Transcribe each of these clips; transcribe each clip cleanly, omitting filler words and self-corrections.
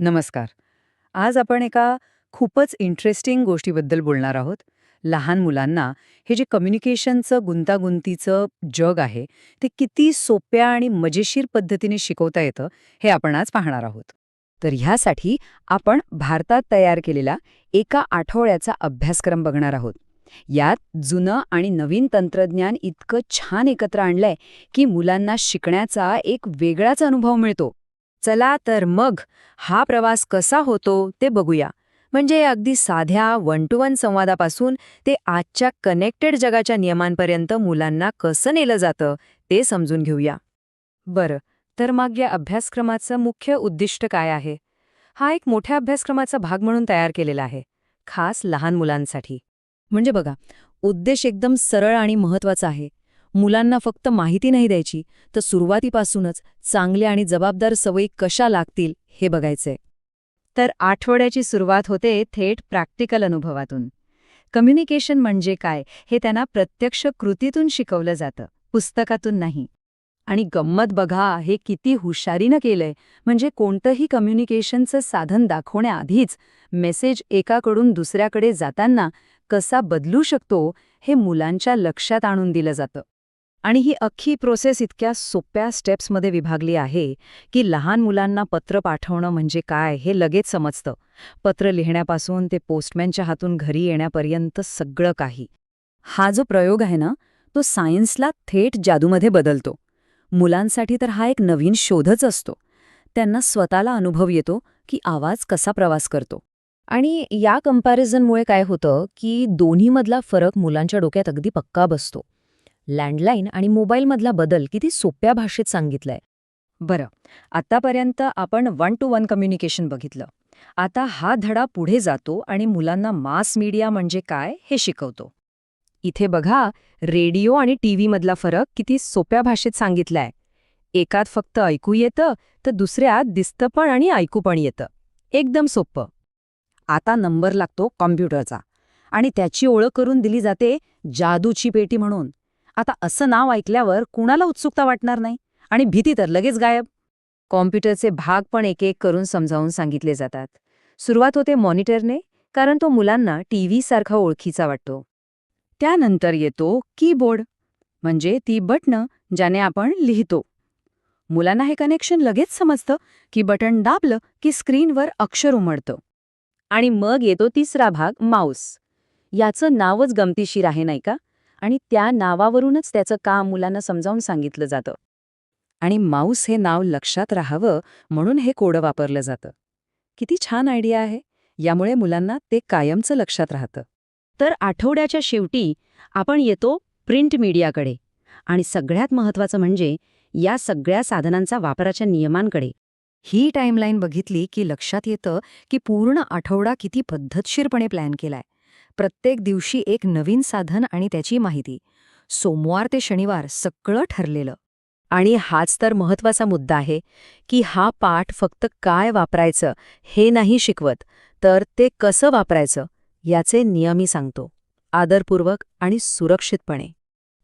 नमस्कार. आज आपण एका खूपच इंटरेस्टिंग गोष्टीबद्दल बोलणार आहोत. लहान मुलांना हे जे कम्युनिकेशनचं गुंतागुंतीचं जग आहे, ते किती सोप्या आणि मजेशीर पद्धतीने शिकवता येतं, हे आपण आज पाहणार आहोत. तर ह्यासाठी आपण भारतात तयार केलेला एका आठवड्याचा अभ्यासक्रम बघणार आहोत. यात जुनं आणि नवीन तंत्रज्ञान इतकं छान एकत्र आणलंय, की मुलांना शिकण्याचा एक वेगळाच अनुभव मिळतो. चला तर मग हा प्रवास कसा होतो ते बघूया. म्हणजे अगदी साध्या वन टू वन संवादापासून ते आजच्या कनेक्टेड जगाच्या नियमांपर्यंत मुलांना कसं नेलं जातं ते समजून घेऊया. बरं, तर मग या अभ्यासक्रमाचं मुख्य उद्दिष्ट काय आहे? हा एक मोठ्या अभ्यासक्रमाचा भाग म्हणून तयार केलेला आहे, खास लहान मुलांसाठी. म्हणजे बघा, उद्देश एकदम सरळ आणि महत्वाचा आहे. मुलांना फक्त माहिती नाही द्यायची, तर सुरुवातीपासूनच चांगल्या आणि जबाबदार सवयी कशा लागतील हे बघायचंय. तर आठवड्याची सुरुवात होते थेट प्रॅक्टिकल अनुभवातून. कम्युनिकेशन म्हणजे काय हे त्यांना प्रत्यक्ष कृतीतून शिकवलं जातं, पुस्तकातून नाही. आणि गंमत बघा, हे किती हुशारीनं केलंय. म्हणजे कोणतंही कम्युनिकेशनचं साधन दाखवण्याआधीच मेसेज एकाकडून दुसऱ्याकडे जाताना कसा बदलू शकतो हे मुलांच्या लक्षात आणून दिलं जातं. आणि ही अख्खी प्रोसेस इतक्या सोप्या स्टेप्समध्ये विभागली आहे की लहान मुलांना पत्र पाठवणं म्हणजे काय हे लगेच समजतं. पत्र लिहिण्यापासून ते पोस्टमॅनच्या हातून घरी येण्यापर्यंत सगळं काही. हा जो प्रयोग आहे ना, तो सायन्सला थेट जादूमध्ये बदलतो. मुलांसाठी तर हा एक नवीन शोधच असतो. त्यांना स्वतःला अनुभव येतो की आवाज कसा प्रवास करतो. आणि या कंपॅरिझनमुळे काय होतं की दोन्हीमधला फरक मुलांच्या डोक्यात अगदी पक्का बसतो. लँडलाईन आणि मोबाईलमधला बदल किती सोप्या भाषेत सांगितलाय. बरं, आतापर्यंत आपण वन टू वन कम्युनिकेशन बघितलं. आता हा धडा पुढे जातो आणि मुलांना मास मीडिया म्हणजे काय हे शिकवतो. इथे बघा, रेडिओ आणि टीव्ही मधला फरक किती सोप्या भाषेत सांगितलाय. एकात फक्त ऐकू येतं, तर दुसऱ्यात दिसतं पण आणि ऐकू पण येतं. एकदम सोपं. आता नंबर लागतो कॉम्प्युटरचा आणि त्याची ओळख करून दिली जाते जादूची पेटी म्हणून. आता असं नाव ऐकल्यावर कुणाला उत्सुकता वाटणार नाही, आणि भीती तर लगेच गायब. कॉम्प्युटरचे भाग पण एक एक करून समजावून सांगितले जातात. सुरुवात होते मॉनिटरने, कारण तो मुलांना टीव्ही सारखा ओळखीचा वाटतो. त्यानंतर येतो कीबोर्ड, म्हणजे ती बटणं ज्याने आपण लिहितो. मुलांना हे कनेक्शन लगेच समजतं की बटण दाबलं की स्क्रीनवर अक्षर उमटतं. आणि मग येतो तिसरा भाग, माऊस. याचं नावच गमतीशीर आहे नाही का? आणि त्या नावावरूनच त्याचं काम मुलांना समजावून सांगितलं जातं. आणि माऊस हे नाव लक्षात राहावं म्हणून हे कोडं वापरलं जातं. किती छान आयडिया आहे. यामुळे मुलांना ते कायमचं लक्षात राहतं. तर आठवड्याच्या शेवटी आपण येतो प्रिंट मीडियाकडे. आणि सगळ्यात महत्त्वाचं म्हणजे या सगळ्या साधनांचा वापराच्या नियमांकडे. ही टाईमलाईन बघितली की लक्षात येतं की पूर्ण आठवडा किती पद्धतशीरपणे प्लॅन केलाय. प्रत्येक दिवशी एक नवीन साधन आणि त्याची माहिती. सोमवार ते शनिवार सगळं ठरलेलं. आणि हाच तर महत्त्वाचा मुद्दा आहे की हा पाठ फक्त काय वापरायचं हे नाही शिकवत, तर ते कसं वापरायचं याचे नियमही सांगतो, आदरपूर्वक आणि सुरक्षितपणे.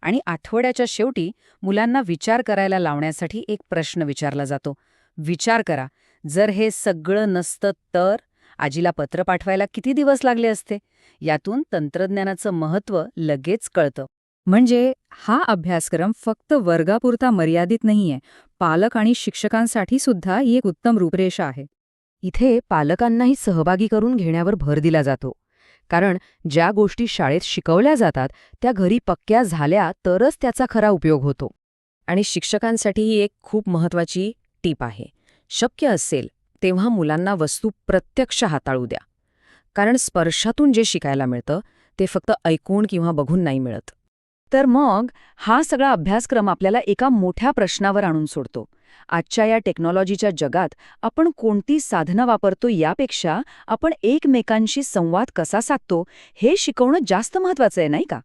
आणि आठवड्याच्या शेवटी मुलांना विचार करायला लावण्यासाठी एक प्रश्न विचारला जातो. विचार करा, जर हे सगळं नसतं तर आजीला पत्र पाठवायला किती दिवस लागले असते. यातून तंत्रज्ञानाचं महत्त्व लगेच कळतं. म्हणजे हा अभ्यासक्रम फक्त वर्गापुरता मर्यादित नाहीये, पालक आणि शिक्षकांसाठी सुद्धा ही एक उत्तम रूपरेषा आहे. इथे पालकांनाही सहभागी करून घेण्यावर भर दिला जातो. कारण ज्या गोष्टी शाळेत शिकवल्या जातात त्या घरी पक्क्या झाल्या तरच त्याचा खरा उपयोग होतो. आणि शिक्षकांसाठी ही एक खूप महत्त्वाची टीप आहे. शक्य असेल तेव्हा मुलांना वस्तू प्रत्यक्ष हाताळू द्या. कारण स्पर्शातून जे शिकायला मिळतं ते फक्त ऐकून किंवा बघून नाही मिळत. तर मग हा सगळा अभ्यासक्रम आपल्याला एका मोठ्या प्रश्नावर आणून सोडतो. आजच्या या टेक्नॉलॉजीच्या जगात आपण कोणती साधनं वापरतो यापेक्षा आपण एकमेकांशी संवाद कसा साधतो हे शिकवणं जास्त महत्त्वाचं आहे, नाही का?